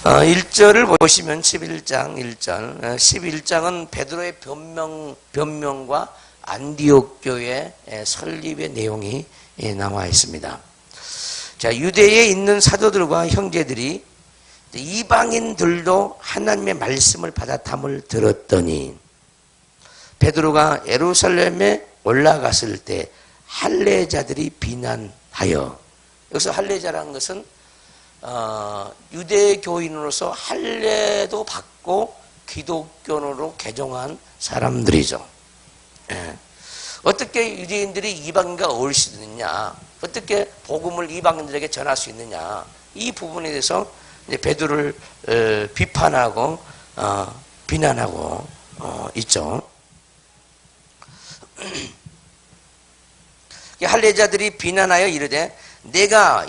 1절을 보시면 11장 1절 11장은 베드로의 변명과 안디옥 교회 설립의 내용이 나와 있습니다. 자, 유대에 있는 사도들과 형제들이 이방인들도 하나님의 말씀을 받아함을 들었더니 베드로가 예루살렘에 올라갔을 때 할례자들이 비난하여, 여기서 할례자라는 것은 유대 교인으로서 할례도 받고 기독교로 개종한 사람들이죠. 어떻게 유대인들이 이방인과 어울릴 수 있느냐, 어떻게 복음을 이방인들에게 전할 수 있느냐, 이 부분에 대해서 이제 베드로를 비판하고 비난하고 있죠. 할례자들이 비난하여 이르되 내가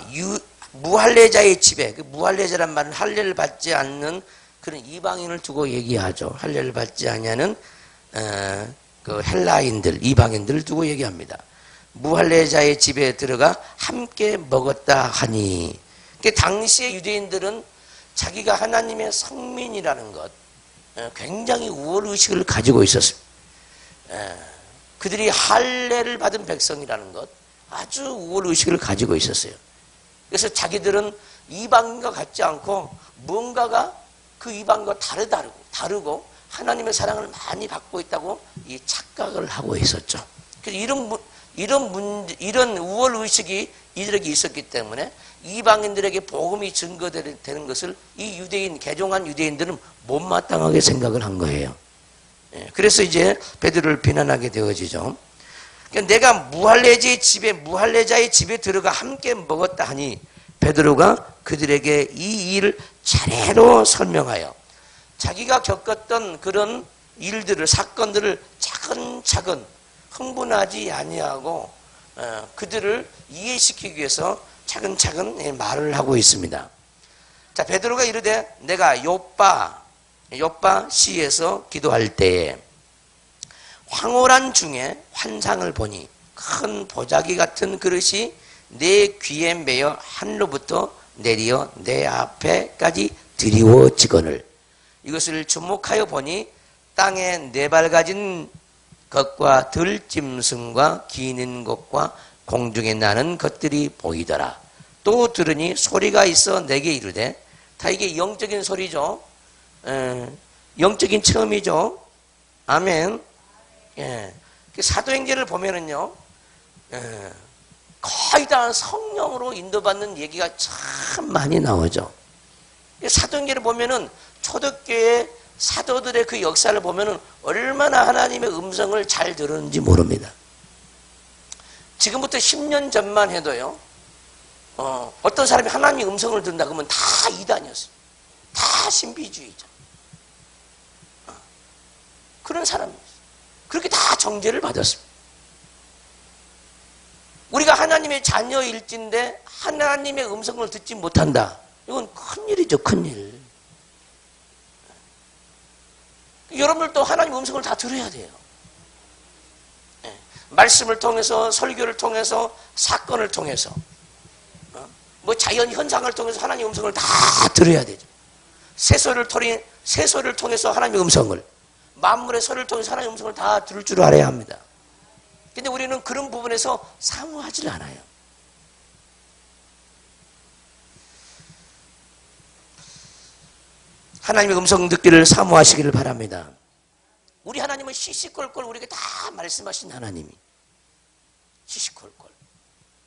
무할례자의 집에, 그 무할례자란 말은 할례를 받지 않는 그런 이방인을 두고 얘기하죠. 할례를 받지 않냐는 그 헬라인들, 이방인들을 두고 얘기합니다. 무할례자의 집에 들어가 함께 먹었다 하니, 당시의 유대인들은 자기가 하나님의 성민이라는 것, 굉장히 우월의식을 가지고 있었습니다. 그들이 할례를 받은 백성이라는 것, 아주 우월의식을 가지고 있었어요. 그래서 자기들은 이방인과 같지 않고 뭔가가 그 이방인과 다르고 하나님의 사랑을 많이 받고 있다고 이 착각을 하고 있었죠. 그래서 이런 우월의식이 이들에게 있었기 때문에 이방인들에게 복음이 증거되는 것을 이 개종한 유대인들은 못마땅하게 생각을 한 거예요. 그래서 이제 베드로를 비난하게 되어지죠. 내가 무할례자의 집에 들어가 함께 먹었다 하니 베드로가 그들에게 이 일을 차례로 설명하여 자기가 겪었던 그런 일들을, 사건들을 차근차근 흥분하지 아니하고 그들을 이해시키기 위해서 차근차근 말을 하고 있습니다. 자, 베드로가 이르되 내가 요빠 시에서 기도할 때에 황홀한 중에 환상을 보니 큰 보자기 같은 그릇이 내 귀에 매여 하늘로부터 내려 내 앞에까지 드리워지거늘 이것을 주목하여 보니 땅에 네 발 가진 것과 들짐승과 기는 것과 공중에 나는 것들이 보이더라. 또 들으니 소리가 있어 내게 이르되, 다 이게 영적인 소리죠. 영적인 체험이죠. 아멘. 사도행전을 보면은요, 거의 다 성령으로 인도받는 얘기가 참 많이 나오죠. 사도행전을 보면은 초대교회 사도들의 그 역사를 보면은 얼마나 하나님의 음성을 잘 들었는지 모릅니다. 지금부터 10년 전만 해도요, 어떤 사람이 하나님의 음성을 듣는다 그러면 다 이단이었어요. 다 신비주의자. 그런 사람이었어요. 그렇게 다 정죄를 받았습니다. 우리가 하나님의 자녀일진데 하나님의 음성을 듣지 못한다. 이건 큰일이죠, 큰일. 여러분들도 하나님의 음성을 다 들어야 돼요. 말씀을 통해서, 설교를 통해서, 사건을 통해서, 뭐 자연 현상을 통해서 하나님의 음성을 다 들어야 되죠. 새소리를 통해서 하나님의 음성을, 만물의 소리를 통해서 하나님의 음성을 다 들을 줄 알아야 합니다. 근데 우리는 그런 부분에서 사모하지 않아요. 하나님의 음성 듣기를 사모하시기를 바랍니다. 우리 하나님은 시시콜콜 우리에게 다 말씀하신 하나님이. 시시콜콜.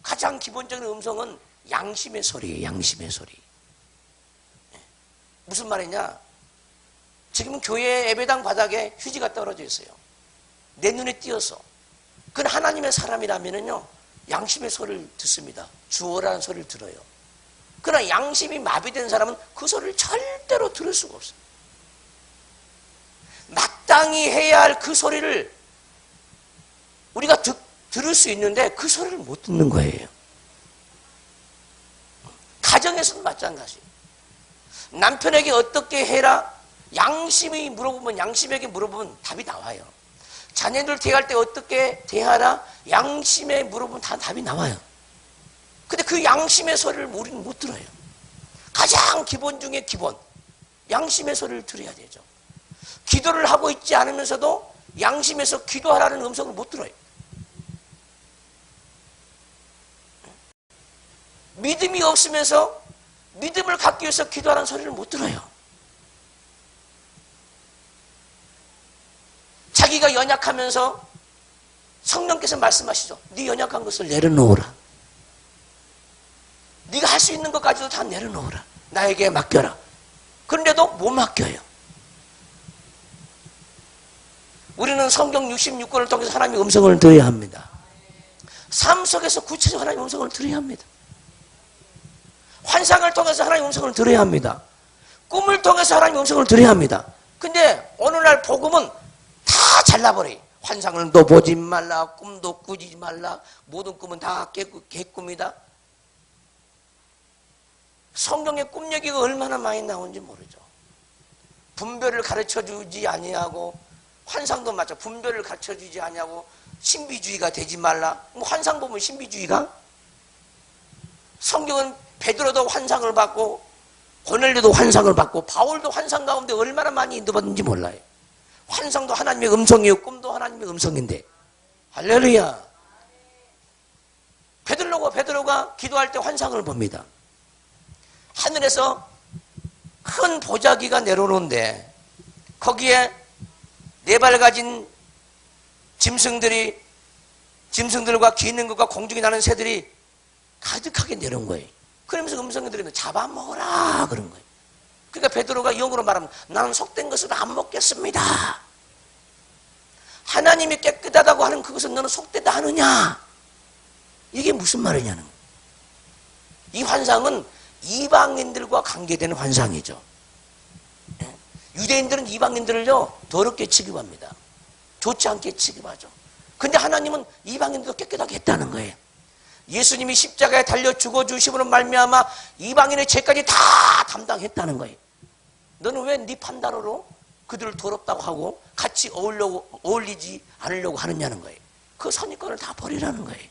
가장 기본적인 음성은 양심의 소리예요. 양심의 소리. 무슨 말이냐? 지금은 교회 예배당 바닥에 휴지가 떨어져 있어요. 내 눈에 띄어서. 그건 하나님의 사람이라면요, 양심의 소리를 듣습니다. 주어라는 소리를 들어요. 그러나 양심이 마비된 사람은 그 소리를 절대로 들을 수가 없어요. 마땅히 해야 할 그 소리를 우리가 들을 수 있는데 그 소리를 못 듣는 거예요. 가정에서도 마찬가지예요. 남편에게 어떻게 해라? 양심이 물어보면, 양심에게 물어보면 답이 나와요. 자녀들 대할 때 어떻게 대하라? 양심에 물어보면 다 답이 나와요. 근데 그 양심의 소리를 우리는 못 들어요. 가장 기본 중에 기본. 양심의 소리를 들어야 되죠. 기도를 하고 있지 않으면서도 양심에서 기도하라는 음성을 못 들어요. 믿음이 없으면서 믿음을 갖기 위해서 기도하라는 소리를 못 들어요. 자기가 연약하면서 성령께서 말씀하시죠. 네 연약한 것을 내려놓으라. 네가 할 수 있는 것까지도 다 내려놓으라. 나에게 맡겨라. 그런데도 못 맡겨요. 우리는 성경 66권을 통해서 하나님의 음성을 들어야 합니다. 삶 속에서 구체적으로 하나님의 음성을 들어야 합니다. 환상을 통해서 하나님의 음성을 들어야 합니다. 꿈을 통해서 하나님의 음성을 들어야 합니다. 근데 어느 날 복음은 다 잘라버려요. 환상도 보지 말라, 꿈도 꾸지 말라, 모든 꿈은 다 개꿈이다. 성경의 꿈 얘기가 얼마나 많이 나오는지 모르죠. 분별을 가르쳐주지 아니하고, 환상도 맞죠. 분별을 가르쳐주지 아니하고, 신비주의가 되지 말라. 뭐 환상 보면 신비주의가? 성경은 베드로도 환상을 받고, 고넬료도 환상을 받고, 바울도 환상 가운데 얼마나 많이 인도받는지 몰라요. 환상도 하나님의 음성이요, 꿈도 하나님의 음성인데. 할렐루야. 베드로가 기도할 때 환상을 봅니다. 하늘에서 큰 보자기가 내려오는데 거기에 네 발 가진 짐승들과 기는 것과 공중에 나는 새들이 가득하게 내려온 거예요. 그러면서 음성이 들으면 잡아먹어라 그런 거예요. 그러니까 베드로가 영어로 말하면 나는 속된 것을 안 먹겠습니다. 하나님이 깨끗하다고 하는 그것은 너는 속되다 하느냐? 이게 무슨 말이냐는 거예요. 이 환상은 이방인들과 관계되는 환상이죠. 유대인들은 이방인들을요 더럽게 취급합니다. 좋지 않게 취급하죠. 근데 하나님은 이방인들도 깨끗하게 했다는 거예요. 예수님이 십자가에 달려 죽어주심으로 말미암아 이방인의 죄까지 다 담당했다는 거예요. 너는 왜 네 판단으로 그들을 더럽다고 하고 같이 어울리지 않으려고 하느냐는 거예요. 그 선입견을 다 버리라는 거예요.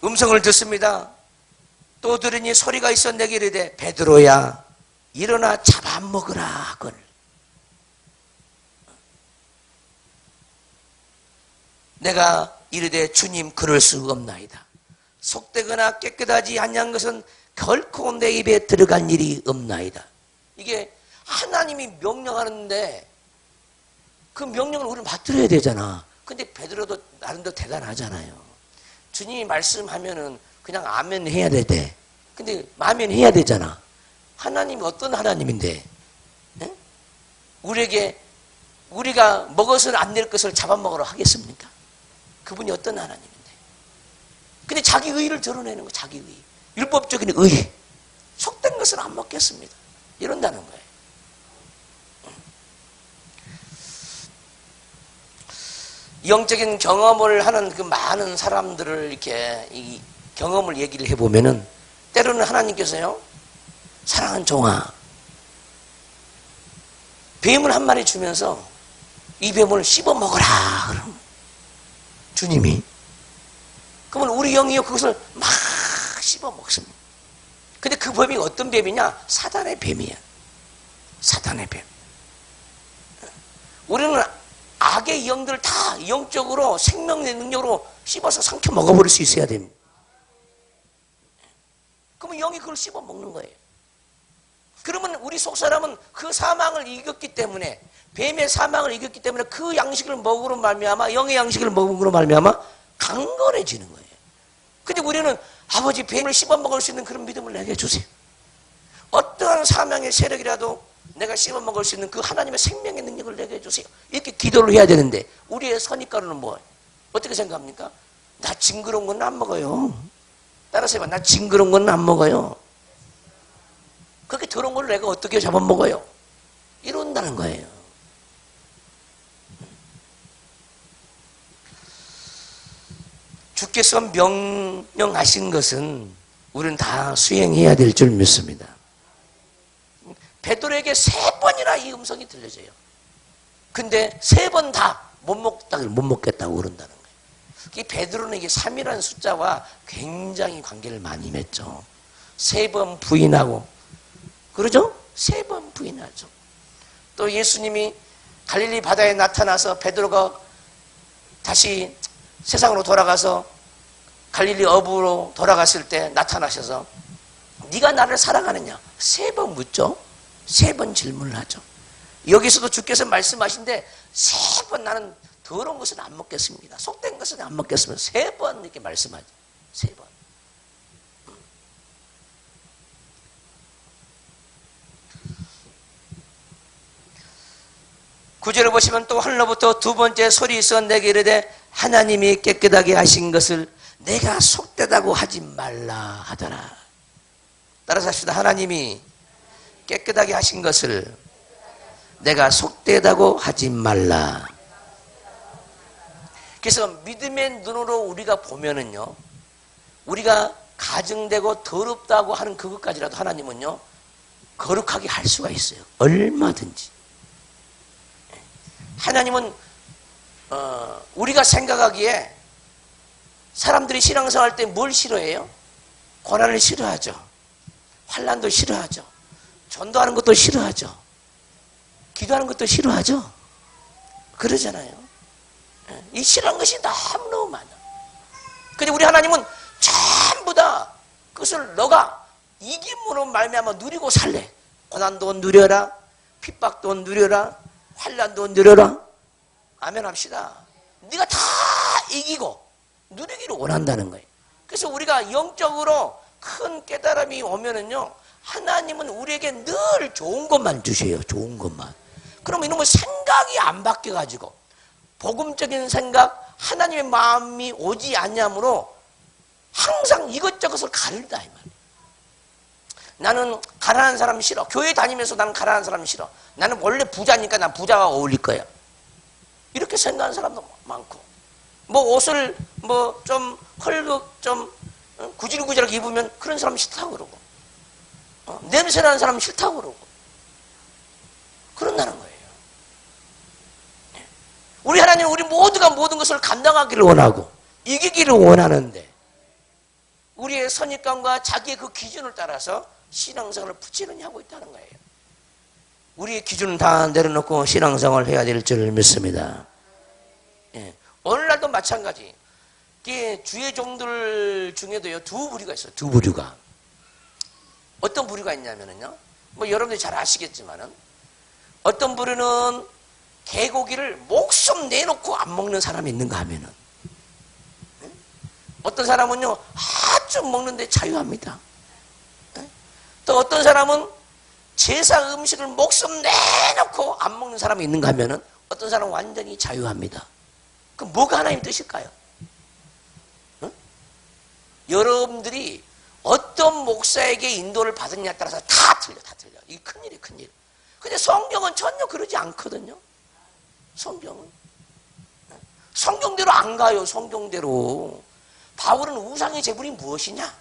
음성을 듣습니다. 또 들으니 소리가 있어 내게 이르되 베드로야 일어나 잡아먹으라 그걸. 내가 이르되 주님 그럴 수 없나이다. 속되거나 깨끗하지 아니한 것은 결코 내 입에 들어간 일이 없나이다. 이게 하나님이 명령하는데 그 명령을 우리는 받들어야 되잖아. 근데 베드로도 나름대로 대단하잖아요. 주님이 말씀하면은 그냥 아멘 해야 돼. 근데 아멘 해야 되잖아. 하나님이 어떤 하나님인데? 에? 우리가 먹어서는 안 될 것을 잡아먹으러 하겠습니까? 그분이 어떤 하나님인데? 근데 자기 의의를 드러내는 거, 자기 의의. 율법적인 의의. 속된 것을 안 먹겠습니다. 이런다는 거예요. 영적인 경험을 하는 그 많은 사람들을 이렇게 이 경험을 얘기를 해보면은 때로는 하나님께서요, 사랑하는 종아, 뱀을 한 마리 주면서 이 뱀을 씹어 먹어라. 그럼 주님이. 그러면 우리 영이요, 그것을 막 씹어 먹습니다. 근데 그 뱀이 어떤 뱀이냐? 사단의 뱀이야. 사단의 뱀. 우리는 악의 영들을 다 영적으로 생명의 능력으로 씹어서 삼켜 먹어버릴 수 있어야 됩니다. 그러면 영이 그걸 씹어 먹는 거예요. 그러면 우리 속사람은 그 사망을 이겼기 때문에, 뱀의 사망을 이겼기 때문에 그 양식을 먹으로 말미암아, 영의 양식을 먹으로 말미암아 강건해지는 거예요. 근데 우리는 아버지 뱀을 씹어 먹을 수 있는 그런 믿음을 내게 주세요. 어떠한 사망의 세력이라도 내가 씹어 먹을 수 있는 그 하나님의 생명의 능력을 내게 해주세요. 이렇게 기도를 해야 되는데 우리의 선입견은 뭐예요? 어떻게 생각합니까? 나 징그러운 건 안 먹어요. 따라서 해봐. 나 징그러운 건 안 먹어요. 그렇게 더러운 걸 내가 어떻게 잡아먹어요? 이런다는 거예요. 주께서 명령하신 것은 우리는 다 수행해야 될 줄 믿습니다. 베드로에게 3번이나 이 음성이 들려져요. 근데 3번 다 못 먹겠다고 그런다는 거예요. 이 베드로는 이게 3이라는 숫자와 굉장히 관계를 많이 맺죠. 3번 부인하고, 그러죠? 3번 부인하죠. 또 예수님이 갈릴리 바다에 나타나서 베드로가 다시 세상으로 돌아가서 갈릴리 어부로 돌아갔을 때 나타나셔서 네가 나를 사랑하느냐? 3번 묻죠. 3번 질문을 하죠. 여기서도 주께서 말씀하신데 3번 나는 더러운 것은 안 먹겠습니다. 속된 것은 안 먹겠습니다. 3번 이렇게 말씀하죠. 3번. 9절을 보시면 또 하늘로부터 두 번째 소리 있어 내게 이르되 하나님이 깨끗하게 하신 것을 내가 속되다고 하지 말라 하더라. 따라서 합시다. 하나님이 깨끗하게 하신 것을 내가 속되다고 하지 말라. 그래서 믿음의 눈으로 우리가 보면은요, 우리가 가증되고 더럽다고 하는 그것까지라도 하나님은요 거룩하게 할 수가 있어요. 얼마든지. 하나님은 우리가 생각하기에 사람들이 신앙생활 때 뭘 싫어해요? 고난을 싫어하죠. 환난도 싫어하죠. 전도하는 것도 싫어하죠. 기도하는 것도 싫어하죠. 그러잖아요. 이 싫어하는 것이 너무너무 많아. 근데 우리 하나님은 전부 다 그것을 너가 이김으로 말미암아 누리고 살래. 고난도 누려라. 핍박도 누려라. 환난도 누려라. 아멘 합시다. 네가 다 이기고 누리기를 원한다는 거예요. 그래서 우리가 영적으로 큰 깨달음이 오면은요, 하나님은 우리에게 늘 좋은 것만 주세요. 좋은 것만. 그럼 이놈의 생각이 안 바뀌어가지고 복음적인 생각, 하나님의 마음이 오지 않냐므로 항상 이것저것을 가른다 이 말이에요. 나는 가난한 사람 싫어. 교회 다니면서 나는 가난한 사람 싫어. 나는 원래 부자니까 난 부자가 어울릴 거야. 이렇게 생각하는 사람도 많고, 뭐 옷을 뭐 좀 헐겁 좀 구질구질하게 입으면 그런 사람 싫다고 그러고, 냄새나는 사람 싫다고 그러고 그런다는 거예요. 우리 하나님은 우리 모두가 모든 것을 감당하기를 원하고 이기기를 원하는데 우리의 선입관과 자기의 그 기준을 따라서 신앙생활을 부지런히 하고 있다는 거예요. 우리의 기준은 다 내려놓고 신앙생활을 해야 될 줄 믿습니다. 예. 오늘날도 마찬가지. 주의 종들 중에도요, 두 부류가 있어요. 두 부류가. 어떤 부류가 있냐면요, 뭐 여러분들이 잘 아시겠지만은, 어떤 부류는 개고기를 목숨 내놓고 안 먹는 사람이 있는가 하면은, 어떤 사람은요 아주 먹는데 자유합니다. 또 어떤 사람은 제사 음식을 목숨 내놓고 안 먹는 사람이 있는가 하면은, 어떤 사람은 완전히 자유합니다. 그럼 뭐가 하나님 뜻일까요? 여러분들이 어떤 목사에게 인도를 받느냐에 따라서 다 틀려. 이게 큰일이에요, 큰일. 근데 성경은 전혀 그러지 않거든요. 성경대로 안 가요. 성경대로. 바울은 우상의 제물이 무엇이냐?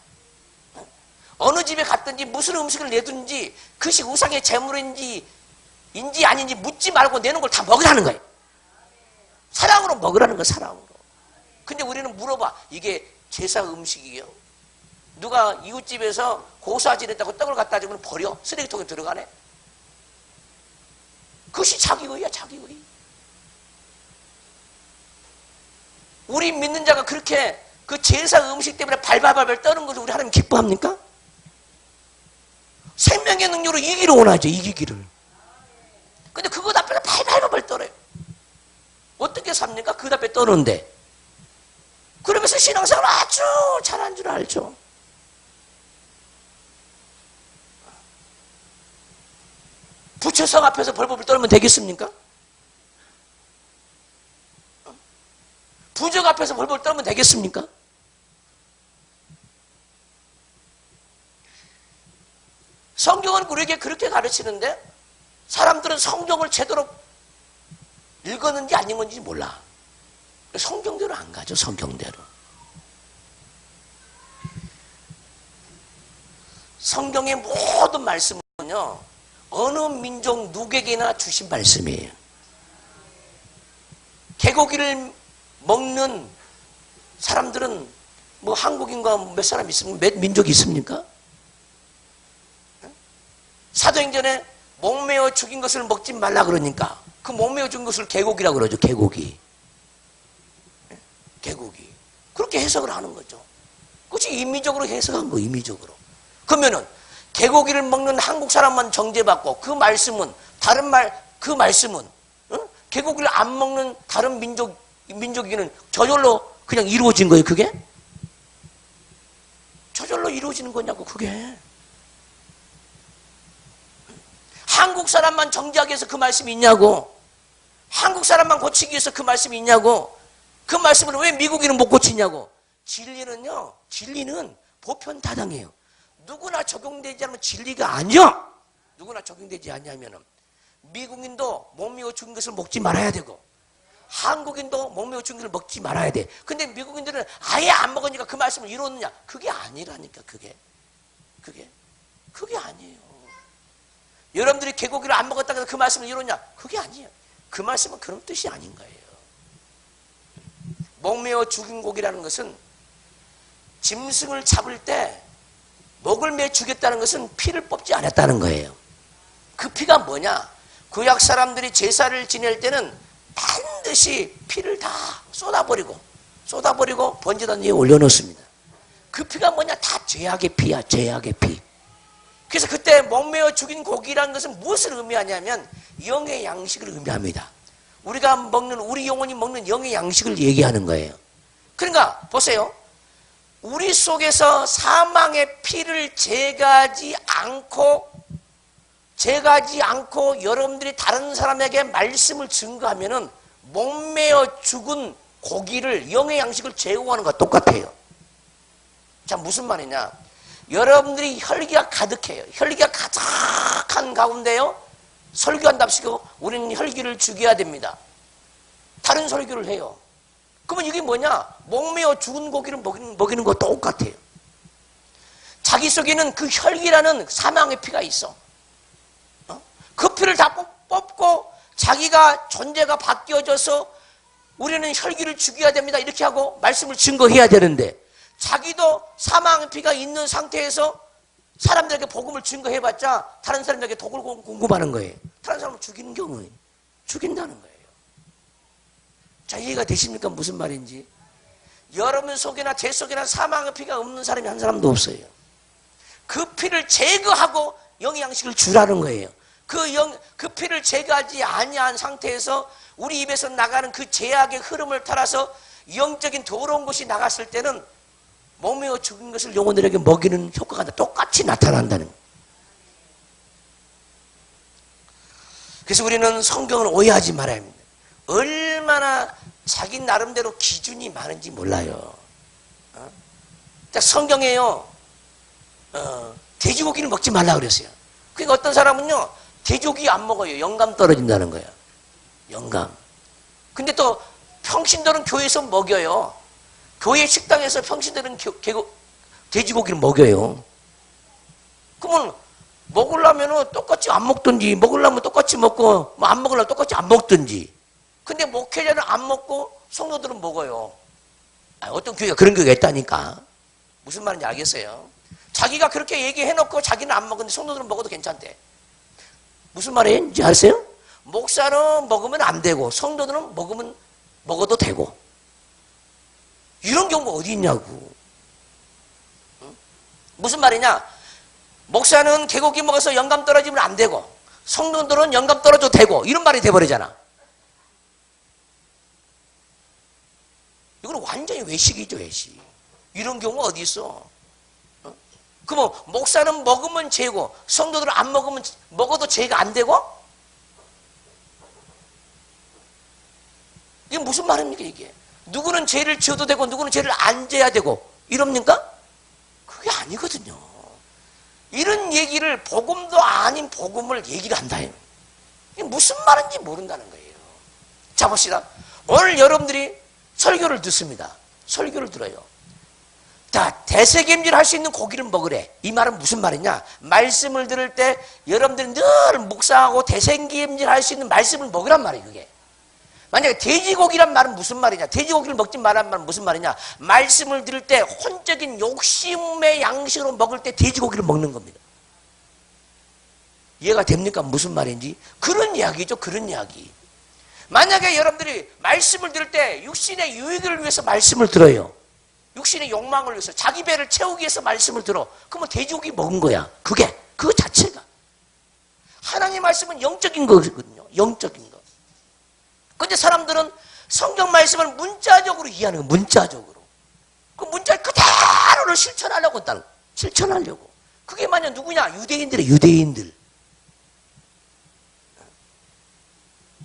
어느 집에 갔든지 무슨 음식을 내든지 그것이 우상의 제물인지 아닌지 묻지 말고 내는 걸 다 먹으라는 거예요. 사랑으로 먹으라는 거예요. 사랑으로. 근데 우리는 물어봐. 이게 제사 음식이에요? 누가 이웃집에서 고사 지냈다고 떡을 갖다 주면 버려? 쓰레기통에 들어가네? 그것이 자기의야, 자기의. 우리 믿는 자가 그렇게 그 제사 음식 때문에 발발발 떠는 것을 우리 하나님 기뻐합니까? 생명의 능력으로 이기기를 원하죠, 이기기를. 근데 그것 앞에서 발발발 떨어요. 어떻게 삽니까? 그 앞에 떠는데. 그러면서 신앙생활 아주 잘한 줄 알죠. 부처성 앞에서 벌벌 떨면 되겠습니까? 부적 앞에서 벌벌 떨면 되겠습니까? 성경은 우리에게 그렇게 가르치는데 사람들은 성경을 제대로 읽었는지 안 읽었는지 몰라. 성경대로 안 가죠. 성경대로. 성경의 모든 말씀은요, 어느 민족 누구에게나 주신 말씀이에요. 개고기를 먹는 사람들은 뭐 한국인과 몇 사람 있습니까? 몇 민족이 있습니까? 사도행전에 목매어 죽인 것을 먹지 말라 그러니까 그 목매어 죽인 것을 개고기라고 그러죠. 개고기. 개고기. 그렇게 해석을 하는 거죠. 그것이 임의적으로 해석한 거, 임의적으로. 그러면은 개고기를 먹는 한국 사람만 정죄받고 그 말씀은 그 말씀은 개고기를 안 먹는 다른 민족에게는 저절로 그냥 이루어진 거예요. 그게 저절로 이루어지는 거냐고. 그게 한국 사람만 정죄하기 위해서 그 말씀이 있냐고. 한국 사람만 고치기 위해서 그 말씀이 있냐고. 그 말씀을 왜 미국인은 못 고치냐고. 진리는 보편다당이에요. 누구나 적용되지 않으면 진리가 아니야. 누구나 적용되지 않냐면은 미국인도 목매어 죽은 것을 먹지 말아야 되고 한국인도 목매어 죽은 것을 먹지 말아야 돼. 근데 미국인들은 아예 안 먹으니까 그 말씀을 이루느냐? 그게 아니라니까. 그게 아니에요. 여러분들이 개고기를 안 먹었다고 해서 그 말씀을 이루느냐? 그게 아니에요. 그 말씀은 그런 뜻이 아닌 거예요. 목매어 죽인 고기라는 것은 짐승을 잡을 때 목을 매 죽였다는 것은 피를 뽑지 않았다는 거예요. 그 피가 뭐냐? 구약 사람들이 제사를 지낼 때는 반드시 피를 다 쏟아버리고 번제단 위에 올려놓습니다. 그 피가 뭐냐? 다 죄악의 피야. 죄악의 피. 그래서 그때 목매어 죽인 고기라는 것은 무엇을 의미하냐면 영의 양식을 의미합니다. 우리가 먹는, 우리 영혼이 먹는 영의 양식을 얘기하는 거예요. 그러니까 보세요. 우리 속에서 사망의 피를 제거하지 않고 여러분들이 다른 사람에게 말씀을 증거하면은 목매어 죽은 고기를, 영의 양식을 제공하는 것과 똑같아요. 자, 무슨 말이냐? 여러분들이 혈기가 가득해요. 혈기가 가득한 가운데요, 설교한답시고 우리는 혈기를 죽여야 됩니다. 다른 설교를 해요. 그러면 이게 뭐냐? 목매어 죽은 고기를 먹이는 거 똑같아요. 자기 속에는 그 혈기라는 사망의 피가 있어. 그 피를 다 뽑고 자기가 존재가 바뀌어져서 우리는 혈기를 죽여야 됩니다. 이렇게 하고 말씀을 증거해야 되는데 자기도 사망의 피가 있는 상태에서 사람들에게 복음을 증거해봤자 다른 사람들에게 독을 공급하는 거예요. 다른 사람을 죽이는 경우에 죽인다는 거예요. 자, 이해가 되십니까? 무슨 말인지. 여러분 속이나 제 속이나 사망의 피가 없는 사람이 한 사람도 없어요. 그 피를 제거하고 영의 양식을 주라는 거예요. 그 피를 제거하지 아니한 상태에서 우리 입에서 나가는 그 죄악의 흐름을 따라서 영적인 더러운 것이 나갔을 때는 목매어 죽은 것을 영혼들에게 먹이는 효과가 똑같이 나타난다는 거예요. 그래서 우리는 성경을 오해하지 말아야 합니다. 얼마나 자기 나름대로 기준이 많은지 몰라요. 성경에요, 돼지고기는 먹지 말라 그랬어요. 그러니까 어떤 사람은요, 돼지고기 안 먹어요. 영감 떨어진다는 거예요. 영감. 근데 또 평신들은 교회에서 먹여요. 교회 식당에서 평신들은 돼지고기를 먹여요. 그러면 먹으려면 똑같이 안 먹든지, 먹으려면 똑같이 먹고, 뭐 안 먹으려면 똑같이 안 먹든지. 근데 목회자는 안 먹고 성도들은 먹어요. 어떤 교회가 그런 교회가 있다니까. 무슨 말인지 알겠어요? 자기가 그렇게 얘기해놓고 자기는 안 먹는데 성도들은 먹어도 괜찮대. 무슨 말인지 아세요? 목사는 먹으면 안 되고 성도들은 먹어도 되고. 이런 경우가 어디 있냐고. 무슨 말이냐? 목사는 개고기 먹어서 영감 떨어지면 안 되고 성도들은 영감 떨어져도 되고, 이런 말이 돼버리잖아. 이건 완전히 외식이죠, 외식. 이런 경우가 어디 있어? 그럼 목사는 먹으면 죄고 성도들은 안 먹어도 죄가 안 되고? 이게 무슨 말입니까, 이게? 누구는 죄를 지어도 되고 누구는 죄를 안 져야 되고 이럽니까? 그게 아니거든요. 이런 얘기를 복음도 아닌 복음을 얘기를 한다. 이게 무슨 말인지 모른다는 거예요. 자, 봅시다. 오늘 여러분들이 설교를 듣습니다. 설교를 들어요. 자, 대세김질 할 수 있는 고기를 먹으래. 이 말은 무슨 말이냐? 말씀을 들을 때 여러분들이 늘 묵상하고 대세김질 할 수 있는 말씀을 먹으란 말이에요, 그게. 만약에 돼지고기란 말은 무슨 말이냐? 돼지고기를 먹지 말란 말은 무슨 말이냐? 말씀을 들을 때 혼적인 욕심의 양식으로 먹을 때 돼지고기를 먹는 겁니다. 이해가 됩니까? 무슨 말인지? 그런 이야기죠. 그런 이야기. 만약에 여러분들이 말씀을 들을 때 육신의 유익을 위해서 말씀을 들어요. 육신의 욕망을 위해서 자기 배를 채우기 위해서 말씀을 들어. 그러면 돼지고기 먹은 거야. 그거 자체가. 하나님의 말씀은 영적인 거거든요. 영적인 거. 근데 사람들은 성경 말씀을 문자적으로 이해하는 거예요. 문자적으로. 그 문자 그대로를 실천하려고 한다는 거예요. 실천하려고. 그게 만약 누구냐? 유대인들이에요. 유대인들.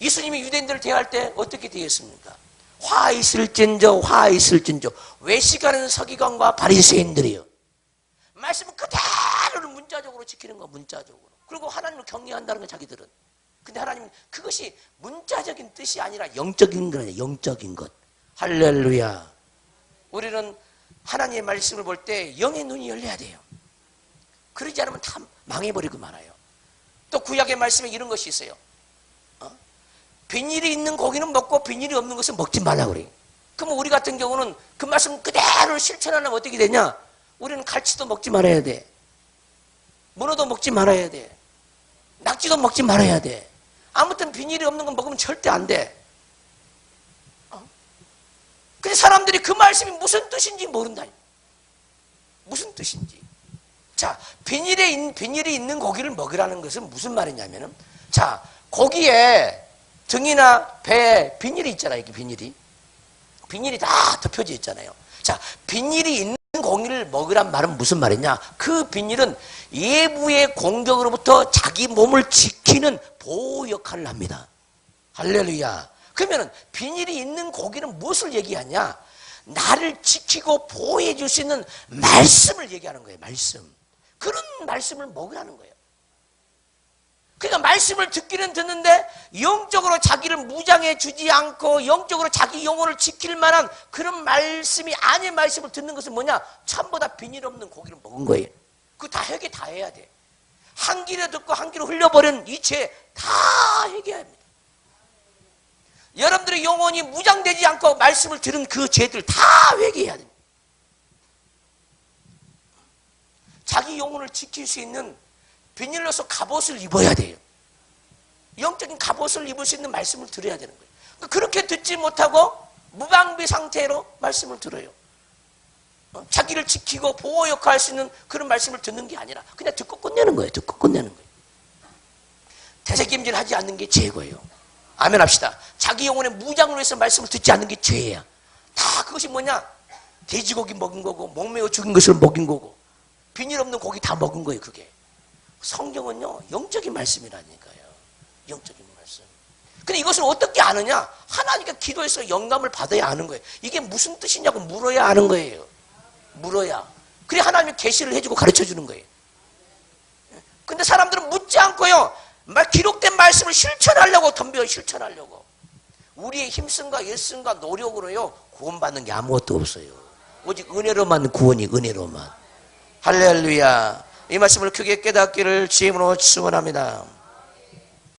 예수님이 유대인들을 대할 때 어떻게 대했습니까? 화 있을진저 화 있을진저 외식하는 서기관과 바리새인들이요. 말씀은 그대로를 문자적으로 지키는 거야. 문자적으로. 그리고 하나님을 경외한다는 거 자기들은. 근데 하나님은 그것이 문자적인 뜻이 아니라 영적인 거예요. 영적인 것. 할렐루야. 우리는 하나님의 말씀을 볼 때 영의 눈이 열려야 돼요. 그러지 않으면 다 망해버리고 말아요. 또 구약의 말씀에 이런 것이 있어요. 비닐이 있는 고기는 먹고 비닐이 없는 것은 먹지 말라고 그래요. 그러면 우리 같은 경우는 그 말씀 그대로 실천하려면 어떻게 되냐? 우리는 갈치도 먹지 말아야 돼. 문어도 먹지 말아야 돼. 낙지도 먹지 말아야 돼. 아무튼 비닐이 없는 거 먹으면 절대 안 돼. 근데 사람들이 그 말씀이 무슨 뜻인지 모른다. 무슨 뜻인지. 자, 비닐이 있는 고기를 먹으라는 것은 무슨 말이냐면은, 자, 고기에 등이나 배에 비닐이 있잖아요. 이렇게 비닐이 다 덮여져 있잖아요. 자, 비닐이 있는 고기를 먹으란 말은 무슨 말이냐? 그 비닐은 외부의 공격으로부터 자기 몸을 지키는 보호 역할을 합니다. 할렐루야. 그러면은 비닐이 있는 고기는 무엇을 얘기하냐? 나를 지키고 보호해 줄 수 있는 말씀을 얘기하는 거예요. 말씀. 그런 말씀을 먹으라는 거예요. 그러니까 말씀을 듣기는 듣는데 영적으로 자기를 무장해 주지 않고 영적으로 자기 영혼을 지킬 만한 그런 말씀이 아닌 말씀을 듣는 것은 뭐냐? 참보다 비닐 없는 고기를 먹은 거예요. 그거 다 회개 다 해야 돼. 한 길에 듣고 한 길에 흘려버린 이 죄 다 회개해야 합니다. 여러분들의 영혼이 무장되지 않고 말씀을 들은 그 죄들 다 회개해야 됩니다. 자기 영혼을 지킬 수 있는 비닐로서 갑옷을 입어야 돼요. 영적인 갑옷을 입을 수 있는 말씀을 들어야 되는 거예요. 그렇게 듣지 못하고 무방비 상태로 말씀을 들어요. 자기를 지키고 보호 역할을 할 수 있는 그런 말씀을 듣는 게 아니라 그냥 듣고 끝내는 거예요. 듣고 끝내는 거예요. 되새김질 하지 않는 게 죄고요. 아멘 합시다. 자기 영혼의 무장을 위해서 말씀을 듣지 않는 게 죄야. 다 그것이 뭐냐? 돼지고기 먹은 거고 목매어 죽인 것을 먹인 거고 비닐 없는 고기 다 먹은 거예요. 그게. 성경은요 영적인 말씀이라니까요. 영적인 말씀. 근데 이것을 어떻게 아느냐? 하나님께 기도해서 영감을 받아야 아는 거예요. 이게 무슨 뜻이냐고 물어야 아는 거예요. 물어야. 그래 하나님이 계시를 해주고 가르쳐주는 거예요. 근데 사람들은 묻지 않고요 기록된 말씀을 실천하려고 덤벼요. 실천하려고. 우리의 힘씀과 애씀과 노력으로요 구원받는 게 아무것도 없어요. 오직 은혜로만 구원이 은혜로만. 할렐루야. 이 말씀을 크게 깨닫기를 주임으로 축원합니다.